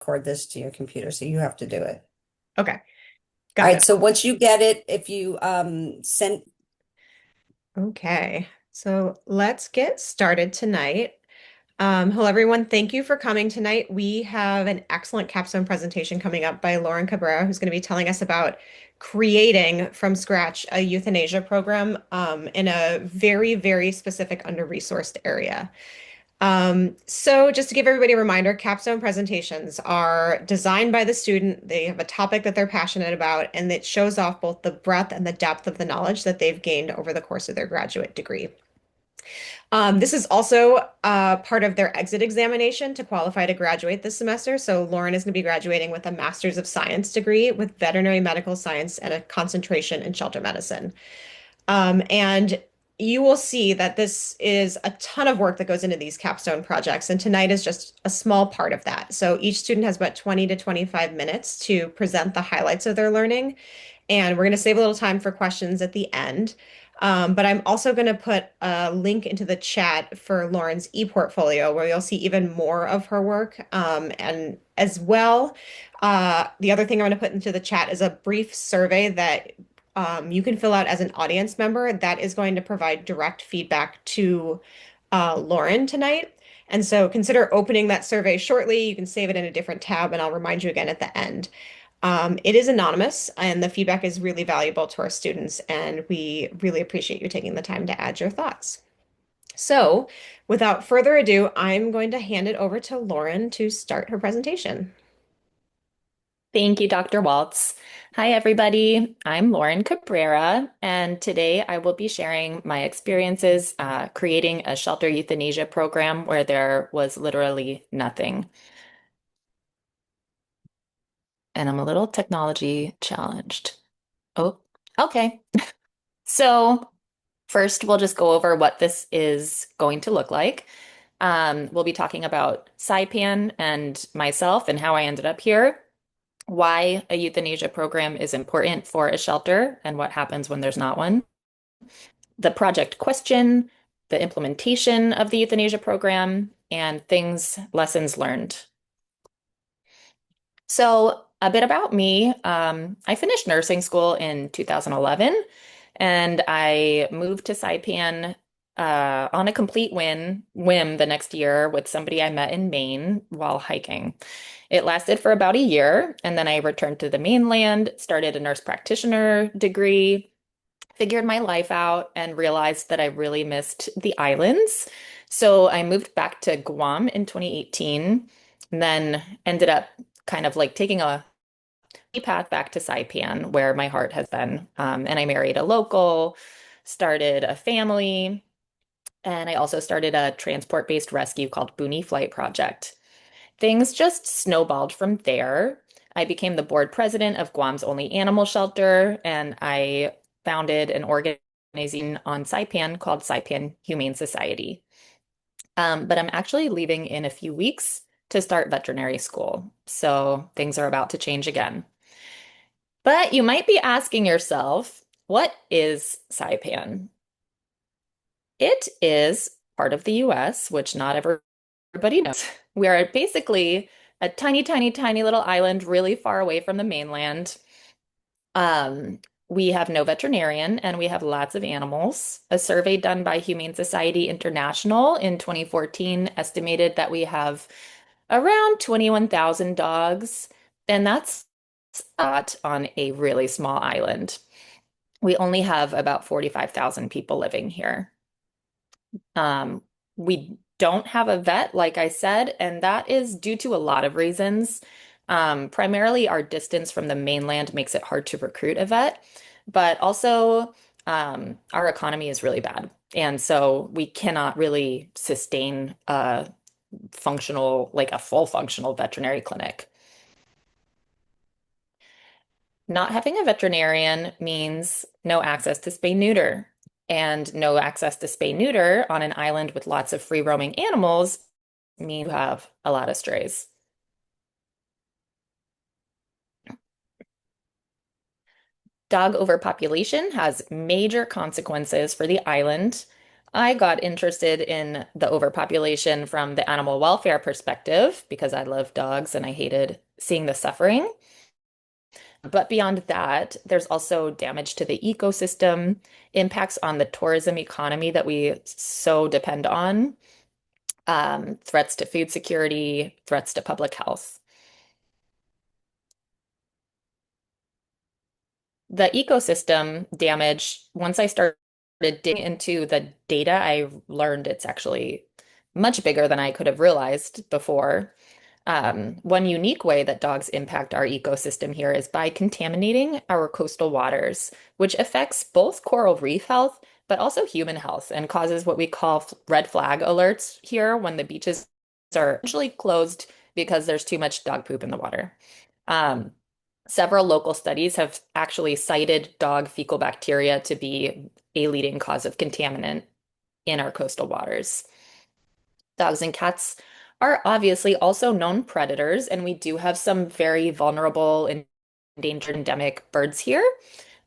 record this to your computer, so you have to do it. Okay, All got right, it. so once you get it, if you send Okay, so let's get started tonight. Hello, everyone. Thank you for coming tonight. We have an excellent capstone presentation coming up by Lauren Cabrera, who's going to be telling us about creating from scratch a euthanasia program in a very, very specific under-resourced area. So just to give everybody a reminder, capstone presentations are designed by the student. They have a topic that they're passionate about, and it shows off both the breadth and the depth of the knowledge that they've gained over the course of their graduate degree. This is also part of their exit examination to qualify to graduate this semester. So Lauren is going to be graduating with a Master's of Science degree with Veterinary Medical Science and a concentration in shelter medicine. And you will see that this is a ton of work that goes into these capstone projects, and tonight is just a small part of that. So each student has about 20 to 25 minutes to present the highlights of their learning, and we're going to save a little time for questions at the end. But I'm also going to put a link into the chat for Lauren's e-portfolio where you'll see even more of her work. And as well, the other thing I'm going to put into the chat is a brief survey that you can fill out as an audience member that is going to provide direct feedback to Lauren tonight. And so consider opening that survey shortly. You can save it in a different tab, and I'll remind you again at the end. It is anonymous, and the feedback is really valuable to our students, and we really appreciate you taking the time to add your thoughts. So, without further ado, I'm going to hand it over to Lauren to start her presentation. Thank you, Dr. Waltz. Hi, everybody. I'm Lauren Cabrera, and today I will be sharing my experiences creating a shelter euthanasia program where there was literally nothing. And I'm a little technology challenged. Oh, okay. So, first, we'll just go over what this is going to look like. We'll be talking about Saipan and myself and how I ended up here, why a euthanasia program is important for a shelter and what happens when there's not one, the project question, the implementation of the euthanasia program, and lessons learned. So, a bit about me. I finished nursing school in 2011, and I moved to Saipan on a complete whim the next year with somebody I met in Maine while hiking. It lasted for about a year, and then I returned to the mainland, started a nurse practitioner degree, figured my life out, and realized that I really missed the islands. So I moved back to Guam in 2018, and then ended up kind of like taking a path back to Saipan, where my heart has been. And I married a local, started a family, and I also started a transport-based rescue called Boonie Flight Project. Things just snowballed from there. I became the board president of Guam's only animal shelter, and I founded an organization on Saipan called Saipan Humane Society. But I'm actually leaving in a few weeks to start veterinary school, so things are about to change again. But you might be asking yourself, what is Saipan? It is part of the US, which not everybody knows. We are basically a tiny, tiny, tiny little island really far away from the mainland. Um, we have no veterinarian and we have lots of animals. A survey done by Humane Society International in 2014 estimated that we have around 21,000 dogs, and that's a lot on a really small island. We only have about 45,000 people living here. We don't have a vet, like I said, and that is due to a lot of reasons. Primarily, our distance from the mainland makes it hard to recruit a vet, but also our economy is really bad. And so we cannot really sustain a like a full functional veterinary clinic. Not having a veterinarian means no access to spay neuter. And no access to spay neuter on an island with lots of free roaming animals means you have a lot of strays. Dog overpopulation has major consequences for the island. I got interested in the overpopulation from the animal welfare perspective because I love dogs and I hated seeing the suffering. But beyond that, there's also damage to the ecosystem, impacts on the tourism economy that we so depend on, threats to food security, threats to public health. The ecosystem damage, once I started digging into the data, I learned it's actually much bigger than I could have realized before. One unique way that dogs impact our ecosystem here is by contaminating our coastal waters, which affects both coral reef health, but also human health and causes what we call red flag alerts here when the beaches are actually closed because there's too much dog poop in the water. Um, Several local studies have actually cited dog fecal bacteria to be a leading cause of contaminant in our coastal waters. Dogs and cats are obviously also known predators, and we do have some very vulnerable and endangered endemic birds here,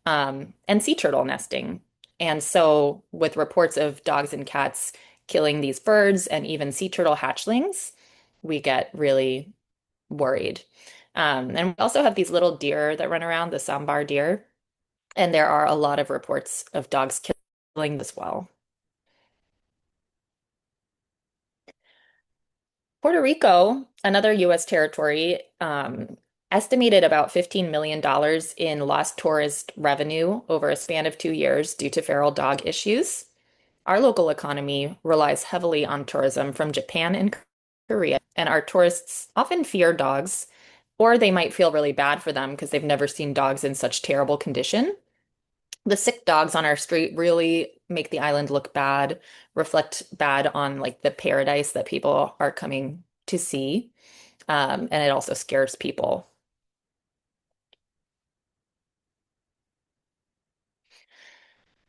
and sea turtle nesting. And so, with reports of dogs and cats killing these birds and even sea turtle hatchlings, we get really worried. And we also have these little deer that run around, the sambar deer, and there are a lot of reports of dogs killing as well. Puerto Rico, another US territory, estimated about $15 million dollars in lost tourist revenue over a span of 2 years due to feral dog issues. Our local economy relies heavily on tourism from Japan and Korea, and our tourists often fear dogs, or they might feel really bad for them because they've never seen dogs in such terrible condition. The sick dogs on our street really make the island look bad, reflect bad on like the paradise that people are coming to see. And it also scares people.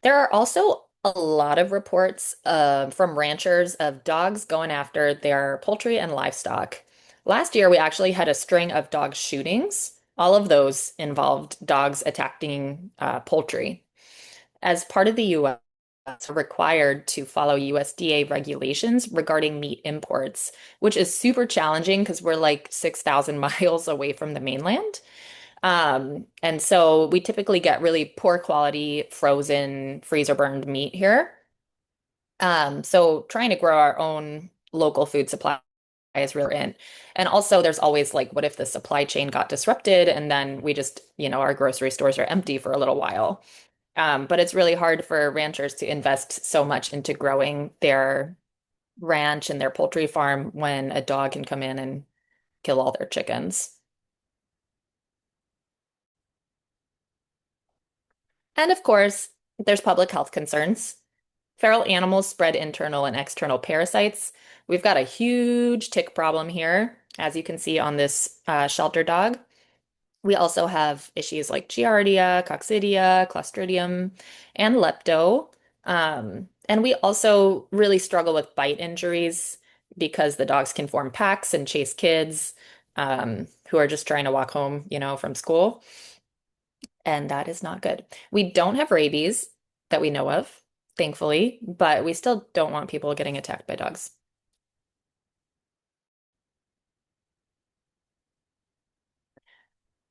There are also a lot of reports from ranchers of dogs going after their poultry and livestock. Last year, we actually had a string of dog shootings. All of those involved dogs attacking poultry. As part of the US, are required to follow USDA regulations regarding meat imports, which is super challenging because we're like 6,000 miles away from the mainland. And so we typically get really poor quality frozen, freezer burned meat here. So trying to grow our own local food supply is really important. And also there's always like, what if the supply chain got disrupted and then we just, our grocery stores are empty for a little while. But it's really hard for ranchers to invest so much into growing their ranch and their poultry farm when a dog can come in and kill all their chickens. And of course, there's public health concerns. Feral animals spread internal and external parasites. We've got a huge tick problem here, as you can see on this shelter dog. We also have issues like Giardia, Coccidia, Clostridium, and Lepto. And we also really struggle with bite injuries because the dogs can form packs and chase kids who are just trying to walk home, from school. And that is not good. We don't have rabies that we know of, thankfully, but we still don't want people getting attacked by dogs.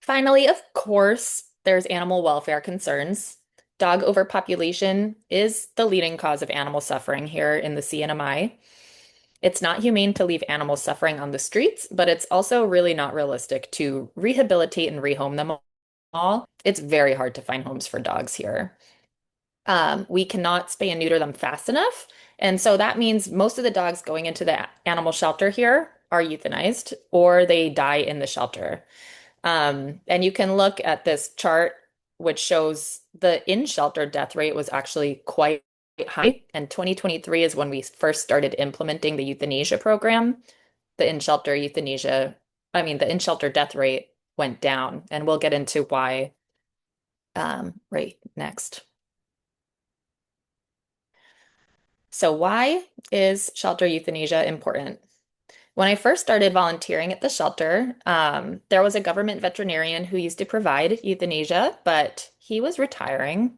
Finally, of course, there's animal welfare concerns. Dog overpopulation is the leading cause of animal suffering here in the CNMI. It's not humane to leave animals suffering on the streets, but it's also really not realistic to rehabilitate and rehome them all. It's very hard to find homes for dogs here. We cannot spay and neuter them fast enough. And so that means most of the dogs going into the animal shelter here are euthanized or they die in the shelter. And you can look at this chart, which shows the in-shelter death rate was actually quite high. And 2023 is when we first started implementing the euthanasia program. The in-shelter euthanasia, the in-shelter death rate went down. And we'll get into why right next. So, why is shelter euthanasia important? When I first started volunteering at the shelter, there was a government veterinarian who used to provide euthanasia, but he was retiring.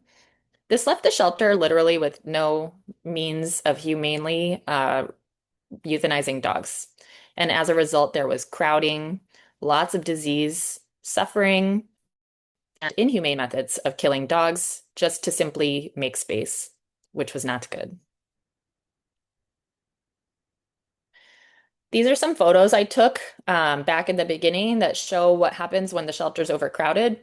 This left the shelter literally with no means of humanely euthanizing dogs. And as a result, there was crowding, lots of disease, suffering, and inhumane methods of killing dogs just to simply make space, which was not good. These are some photos I took back in the beginning that show what happens when the shelter's overcrowded.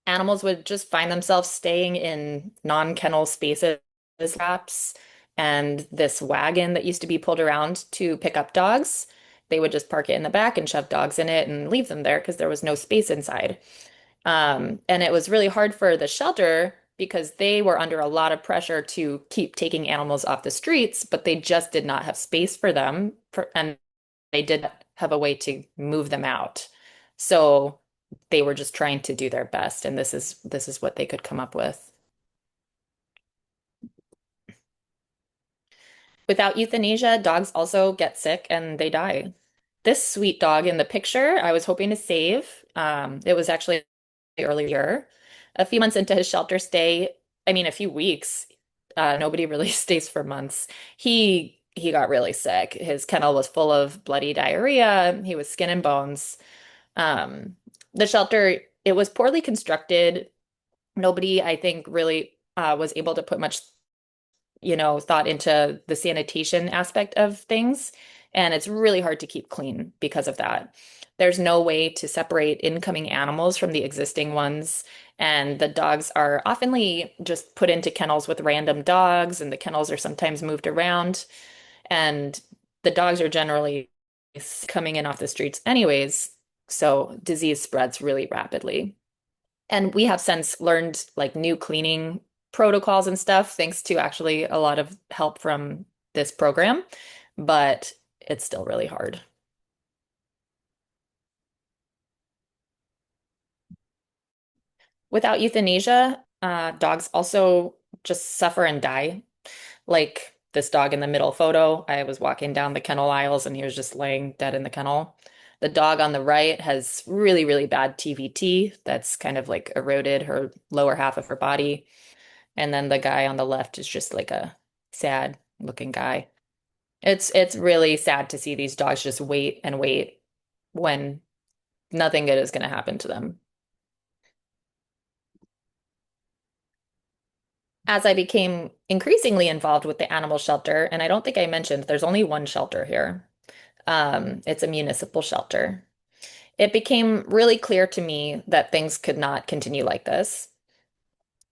Animals would just find themselves staying in non-kennel spaces, perhaps, and this wagon that used to be pulled around to pick up dogs, they would just park it in the back and shove dogs in it and leave them there because there was no space inside. And it was really hard for the shelter because they were under a lot of pressure to keep taking animals off the streets, but they just did not have space for them, and they did have a way to move them out. So they were just trying to do their best, and this is what they could come up with. Without euthanasia, dogs also get sick and they die. This sweet dog in the picture, I was hoping to save. It was actually earlier. A few months into his shelter stay, I mean, a few weeks, nobody really stays for months. He got really sick. His kennel was full of bloody diarrhea. He was skin and bones. Um, the shelter, it was poorly constructed. Nobody, I think, really was able to put much, thought into the sanitation aspect of things. And it's really hard to keep clean because of that. There's no way to separate incoming animals from the existing ones. And the dogs are oftenly just put into kennels with random dogs, and the kennels are sometimes moved around. And the dogs are generally coming in off the streets anyways. So disease spreads really rapidly. And we have since learned like new cleaning protocols and stuff, thanks to actually a lot of help from this program, but it's still really hard. Without euthanasia, dogs also just suffer and die. Like this dog in the middle photo, I was walking down the kennel aisles and he was just laying dead in the kennel. The dog on the right has really, really bad TVT that's kind of like eroded her lower half of her body. And then the guy on the left is just like a sad looking guy. It's really sad to see these dogs just wait and wait when nothing good is going to happen to them. As I became increasingly involved with the animal shelter, and I don't think I mentioned there's only one shelter here. It's a municipal shelter. It became really clear to me that things could not continue like this.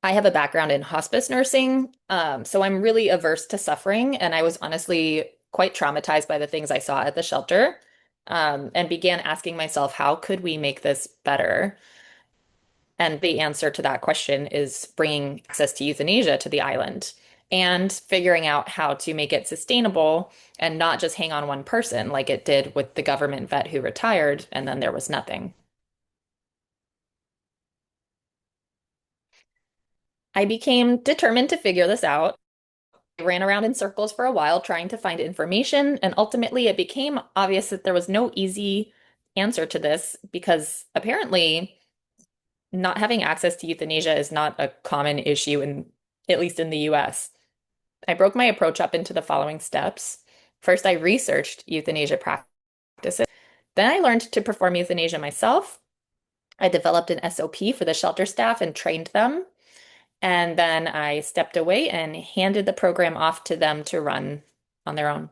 I have a background in hospice nursing, so I'm really averse to suffering, and I was honestly quite traumatized by the things I saw at the shelter, and began asking myself, how could we make this better? And the answer to that question is bringing access to euthanasia to the island and figuring out how to make it sustainable and not just hang on one person like it did with the government vet who retired and then there was nothing. I became determined to figure this out. I ran around in circles for a while trying to find information, and ultimately it became obvious that there was no easy answer to this because apparently not having access to euthanasia is not a common issue at least in the US. I broke my approach up into the following steps. First, I researched euthanasia practices. Then I learned to perform euthanasia myself. I developed an SOP for the shelter staff and trained them. And then I stepped away and handed the program off to them to run on their own.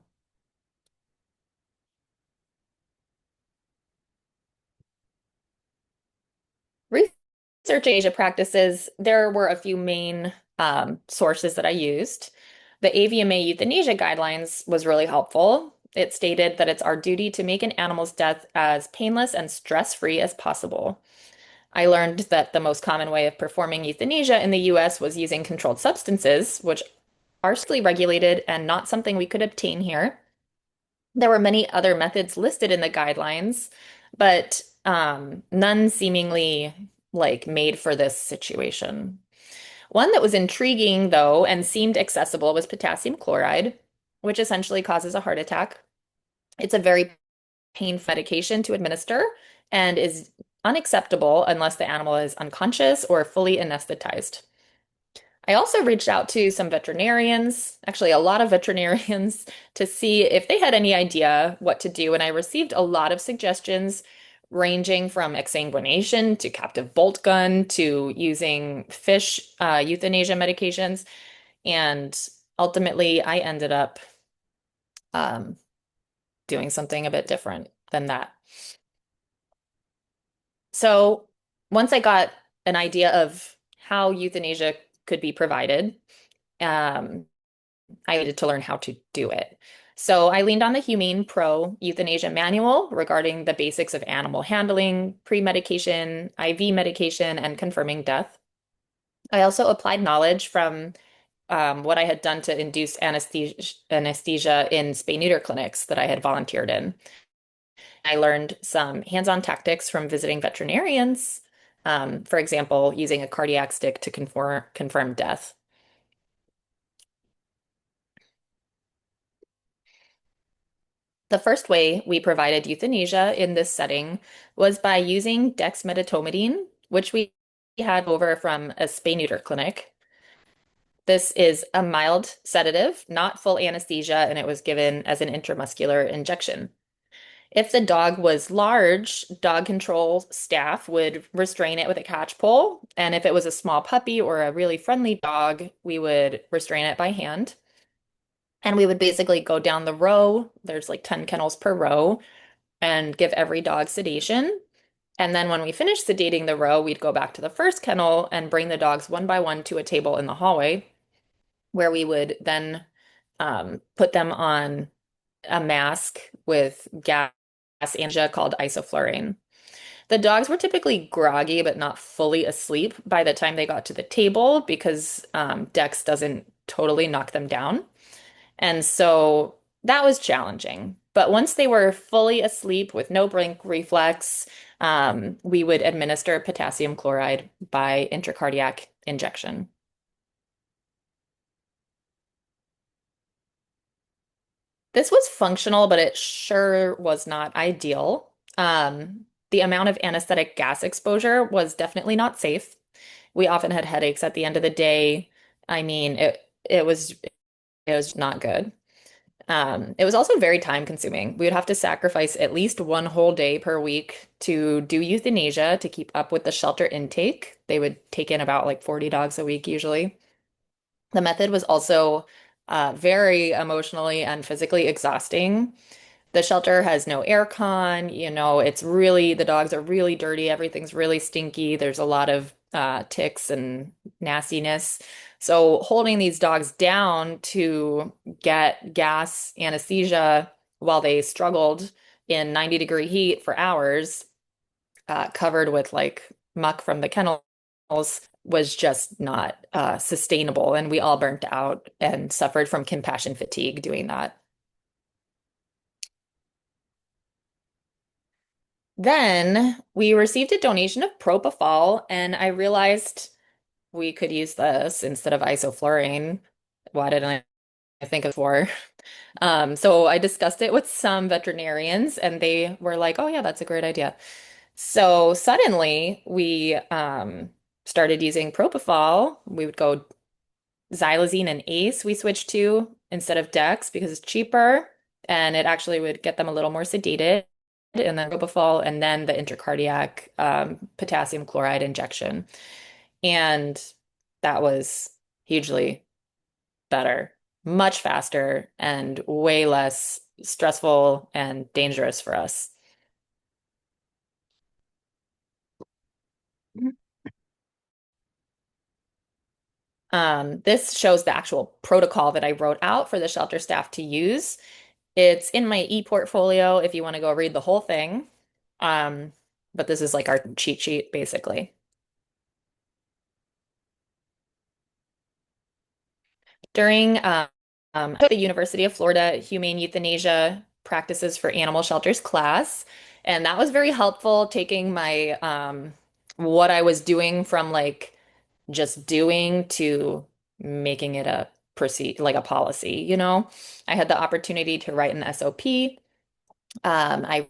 Research Asia practices, there were a few main sources that I used. The AVMA euthanasia guidelines was really helpful. It stated that it's our duty to make an animal's death as painless and stress-free as possible. I learned that the most common way of performing euthanasia in the US was using controlled substances, which are strictly regulated and not something we could obtain here. There were many other methods listed in the guidelines, but none seemingly like made for this situation. One that was intriguing, though, and seemed accessible was potassium chloride, which essentially causes a heart attack. It's a very painful medication to administer and is unacceptable unless the animal is unconscious or fully anesthetized. I also reached out to some veterinarians, actually a lot of veterinarians, to see if they had any idea what to do. And I received a lot of suggestions ranging from exsanguination to captive bolt gun to using fish euthanasia medications. And ultimately, I ended up um, doing something a bit different than that. So once I got an idea of how euthanasia could be provided, um, I needed to learn how to do it. So I leaned on the Humane Pro Euthanasia Manual regarding the basics of animal handling, pre-medication, IV medication, and confirming death. I also applied knowledge from what I had done to induce anesthesia in spay-neuter clinics that I had volunteered in. I learned some hands-on tactics from visiting veterinarians, for example, using a cardiac stick to confirm death. The first way we provided euthanasia in this setting was by using dexmedetomidine, which we had over from a spay-neuter clinic. This is a mild sedative, not full anesthesia, and it was given as an intramuscular injection. If the dog was large, dog control staff would restrain it with a catch pole. And if it was a small puppy or a really friendly dog, we would restrain it by hand. And we would basically go down the row. There's like 10 kennels per row and give every dog sedation. And then when we finished sedating the row, we'd go back to the first kennel and bring the dogs one by one to a table in the hallway where we would then put them on a mask with gas anesthesia called isoflurane. The dogs were typically groggy but not fully asleep by the time they got to the table because Dex doesn't totally knock them down. And so that was challenging. But once they were fully asleep with no blink reflex, we would administer potassium chloride by intracardiac injection. This was functional, but it sure was not ideal. The amount of anesthetic gas exposure was definitely not safe. We often had headaches at the end of the day. I mean, it was not good. It was also very time consuming. We would have to sacrifice at least one whole day per week to do euthanasia to keep up with the shelter intake. They would take in about like 40 dogs a week usually. The method was also very emotionally and physically exhausting. The shelter has no air con, it's really, the dogs are really dirty, everything's really stinky. There's a lot of ticks and nastiness. So holding these dogs down to get gas anesthesia while they struggled in 90-degree heat for hours, covered with like muck from the kennels, was just not sustainable. And we all burnt out and suffered from compassion fatigue doing that. Then we received a donation of propofol, and I realized we could use this instead of isoflurane. Why didn't I think of before? So I discussed it with some veterinarians, and they were like, "Oh yeah, that's a great idea." So suddenly we started using propofol. We would go xylazine and ACE. We switched to instead of Dex because it's cheaper, and it actually would get them a little more sedated. And then propofol, and then the intracardiac potassium chloride injection. And that was hugely better, much faster, and way less stressful and dangerous for us. This shows the actual protocol that I wrote out for the shelter staff to use. It's in my e-portfolio if you want to go read the whole thing. Um, but this is like our cheat sheet, basically. During the University of Florida Humane Euthanasia Practices for Animal Shelters class, and that was very helpful taking my what I was doing from like just doing to making it a proceed like a policy. I had the opportunity to write an SOP. I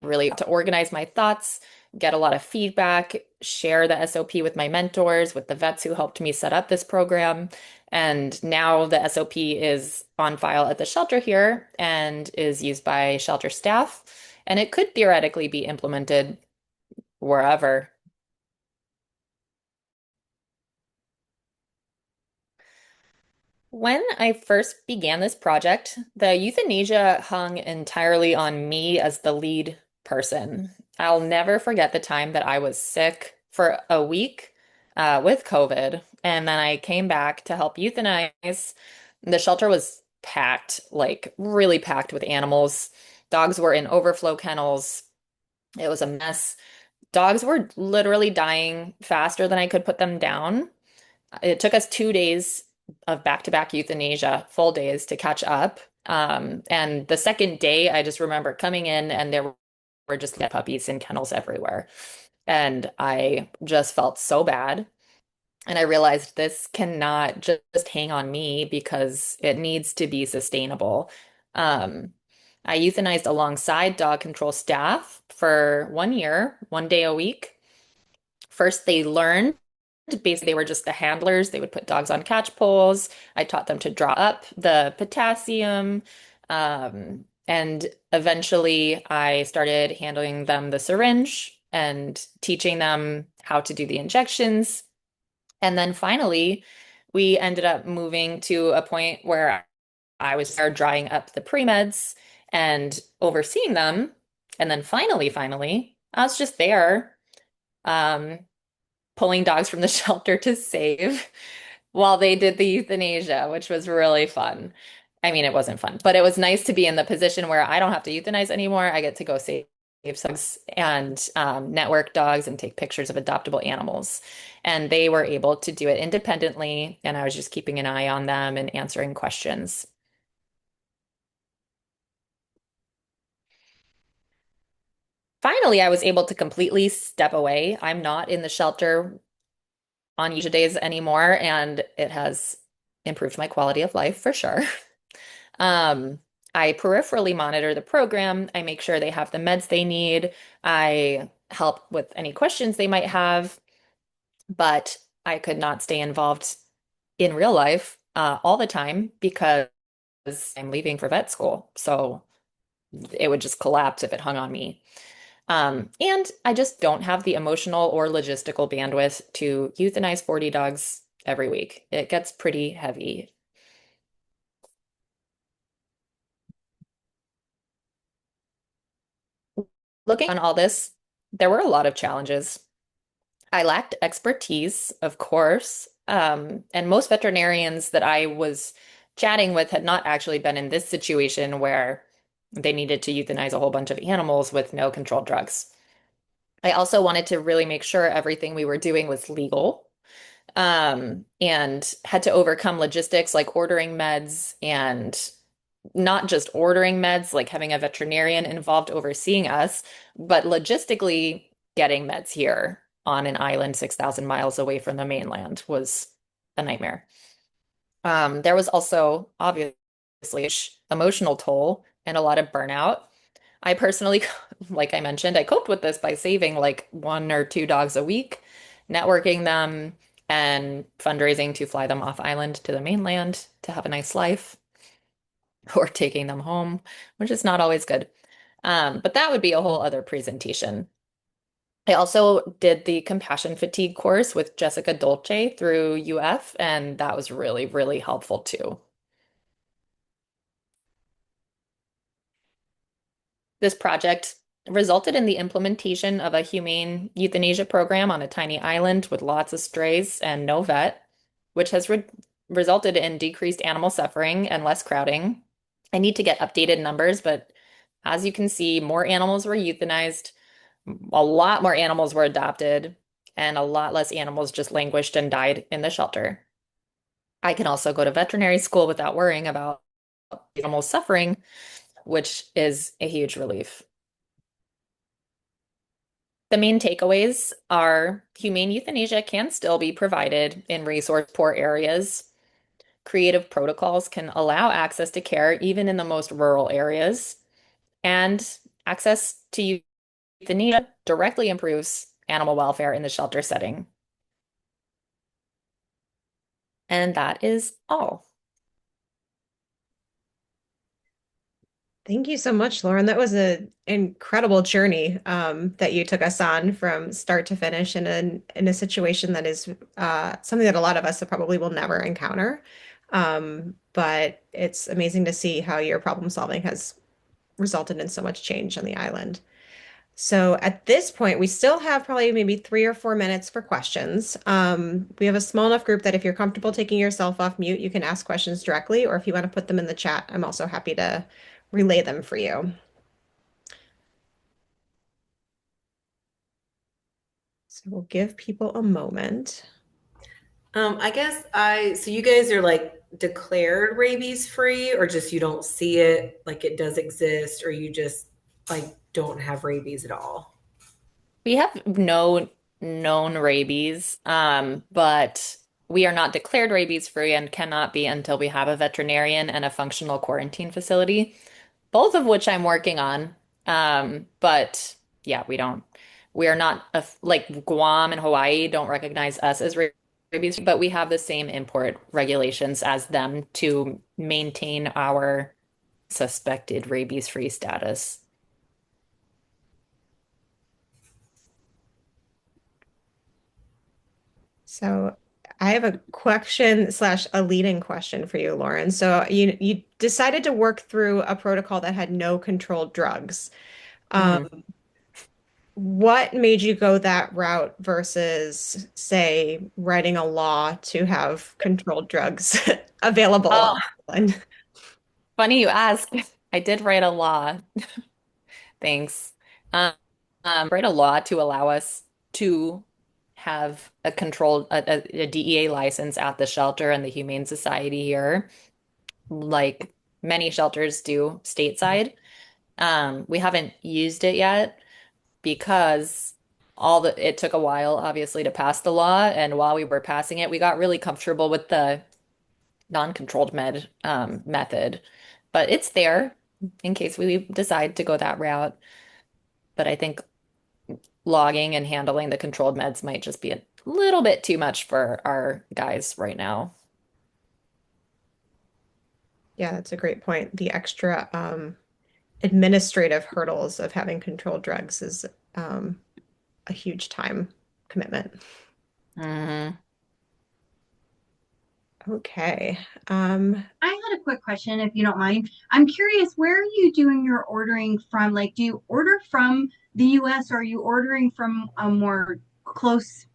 really got to organize my thoughts, get a lot of feedback, share the SOP with my mentors, with the vets who helped me set up this program. And now the SOP is on file at the shelter here and is used by shelter staff. And it could theoretically be implemented wherever. When I first began this project, the euthanasia hung entirely on me as the lead person. I'll never forget the time that I was sick for a week with COVID, and then I came back to help euthanize. The shelter was packed, like really packed with animals. Dogs were in overflow kennels. It was a mess. Dogs were literally dying faster than I could put them down. It took us 2 days of back-to-back euthanasia, full days to catch up. And the second day, I just remember coming in and there were just dead puppies in kennels everywhere. And I just felt so bad. And I realized this cannot just hang on me because it needs to be sustainable. Um, I euthanized alongside dog control staff for 1 year, 1 day a week. First, they learned. Basically, they were just the handlers. They would put dogs on catch poles. I taught them to draw up the potassium. And eventually, I started handling them the syringe and teaching them how to do the injections. And then finally, we ended up moving to a point where I was there drying up the pre-meds and overseeing them. And then finally, I was just there. Um, Pulling dogs from the shelter to save while they did the euthanasia, which was really fun. I mean, it wasn't fun, but it was nice to be in the position where I don't have to euthanize anymore. I get to go save dogs and network dogs and take pictures of adoptable animals. And they were able to do it independently, and I was just keeping an eye on them and answering questions. Finally, I was able to completely step away. I'm not in the shelter on usual days anymore, and it has improved my quality of life for sure. Um, I peripherally monitor the program. I make sure they have the meds they need. I help with any questions they might have, but I could not stay involved in real life all the time because I'm leaving for vet school. So it would just collapse if it hung on me. And I just don't have the emotional or logistical bandwidth to euthanize 40 dogs every week. It gets pretty heavy. Looking on all this, there were a lot of challenges. I lacked expertise, of course, and most veterinarians that I was chatting with had not actually been in this situation where they needed to euthanize a whole bunch of animals with no controlled drugs. I also wanted to really make sure everything we were doing was legal, and had to overcome logistics like ordering meds and not just ordering meds, like having a veterinarian involved overseeing us, but logistically getting meds here on an island 6,000 miles away from the mainland was a nightmare. There was also obviously emotional toll and a lot of burnout. I personally, like I mentioned, I coped with this by saving like 1 or 2 dogs a week, networking them, and fundraising to fly them off island to the mainland to have a nice life, or taking them home, which is not always good. But that would be a whole other presentation. I also did the compassion fatigue course with Jessica Dolce through UF, and that was really, really helpful too. This project resulted in the implementation of a humane euthanasia program on a tiny island with lots of strays and no vet, which has resulted in decreased animal suffering and less crowding. I need to get updated numbers, but as you can see, more animals were euthanized, a lot more animals were adopted, and a lot less animals just languished and died in the shelter. I can also go to veterinary school without worrying about animals suffering, which is a huge relief. The main takeaways are humane euthanasia can still be provided in resource poor areas. Creative protocols can allow access to care even in the most rural areas. And access to euthanasia directly improves animal welfare in the shelter setting. And that is all. Thank you so much, Lauren. That was an incredible journey that you took us on from start to finish in a situation that is something that a lot of us probably will never encounter. But it's amazing to see how your problem solving has resulted in so much change on the island. So at this point, we still have probably maybe 3 or 4 minutes for questions. We have a small enough group that if you're comfortable taking yourself off mute, you can ask questions directly, or if you want to put them in the chat, I'm also happy to relay them for you. So we'll give people a moment. So you guys are like declared rabies free, or just you don't see it like it does exist, or you just like don't have rabies at all? We have no known rabies, but we are not declared rabies free and cannot be until we have a veterinarian and a functional quarantine facility, both of which I'm working on. But yeah, we are not like Guam and Hawaii don't recognize us as rabies, but we have the same import regulations as them to maintain our suspected rabies-free status. So I have a question slash a leading question for you, Lauren. So you decided to work through a protocol that had no controlled drugs. Um, Mhm. what made you go that route versus, say, writing a law to have controlled drugs available Oh, on the island? funny you ask. I did write a law. Thanks. Um, write a law to allow us to have a controlled a DEA license at the shelter and the Humane Society here, like many shelters do stateside. We haven't used it yet because it took a while, obviously, to pass the law, and while we were passing it, we got really comfortable with the non-controlled method. But it's there in case we decide to go that route. But I think logging and handling the controlled meds might just be a little bit too much for our guys right now. Yeah, that's a great point. The extra administrative hurdles of having controlled drugs is um, a huge time commitment. Hmm. Okay. I had a quick question, if you don't mind. I'm curious, where are you doing your ordering from? Like, do you order from the US, or are you ordering from a more close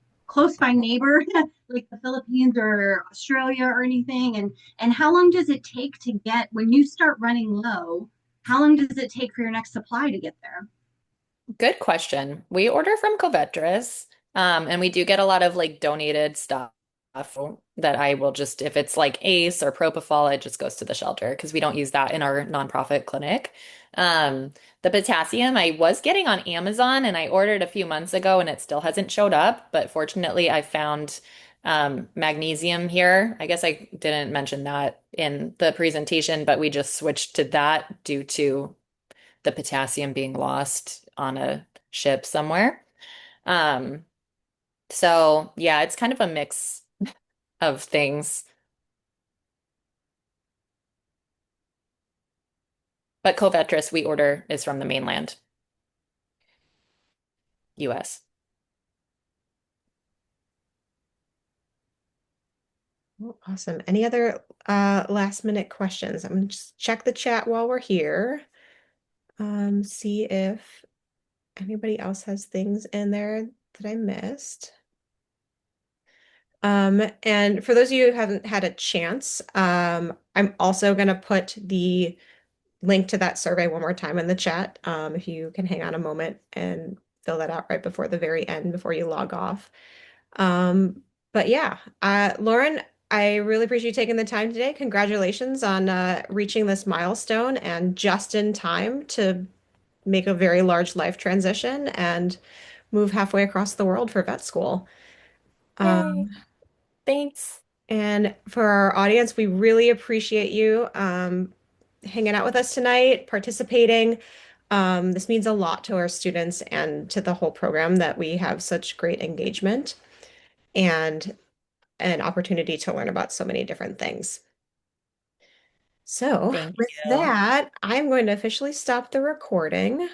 by neighbor, like the Philippines or Australia or anything? And how long does it take to get when you start running low? How long does it take for your next supply to get there? Good question. We order from Covetrus, and we do get a lot of like donated stuff that I will just, if it's like ACE or propofol, it just goes to the shelter because we don't use that in our nonprofit clinic. The potassium I was getting on Amazon and I ordered a few months ago and it still hasn't showed up, but fortunately I found magnesium here. I guess I didn't mention that in the presentation, but we just switched to that due to the potassium being lost on a ship somewhere. Um, so yeah, it's kind of a mix of things. But Covetrus we order is from the mainland US. Well, awesome. Any other last minute questions? I'm gonna just check the chat while we're here. See if anybody else has things in there that I missed. And for those of you who haven't had a chance, I'm also gonna put the link to that survey one more time in the chat. If you can hang on a moment and fill that out right before the very end, before you log off. But yeah, Lauren, I really appreciate you taking the time today. Congratulations on reaching this milestone and just in time to make a very large life transition and move halfway across the world for vet school. Yay. Um, Thanks. and for our audience, we really appreciate you hanging out with us tonight, participating. This means a lot to our students and to the whole program that we have such great engagement and an opportunity to learn about so many different things. So, Thank with you. that, I'm going to officially stop the recording.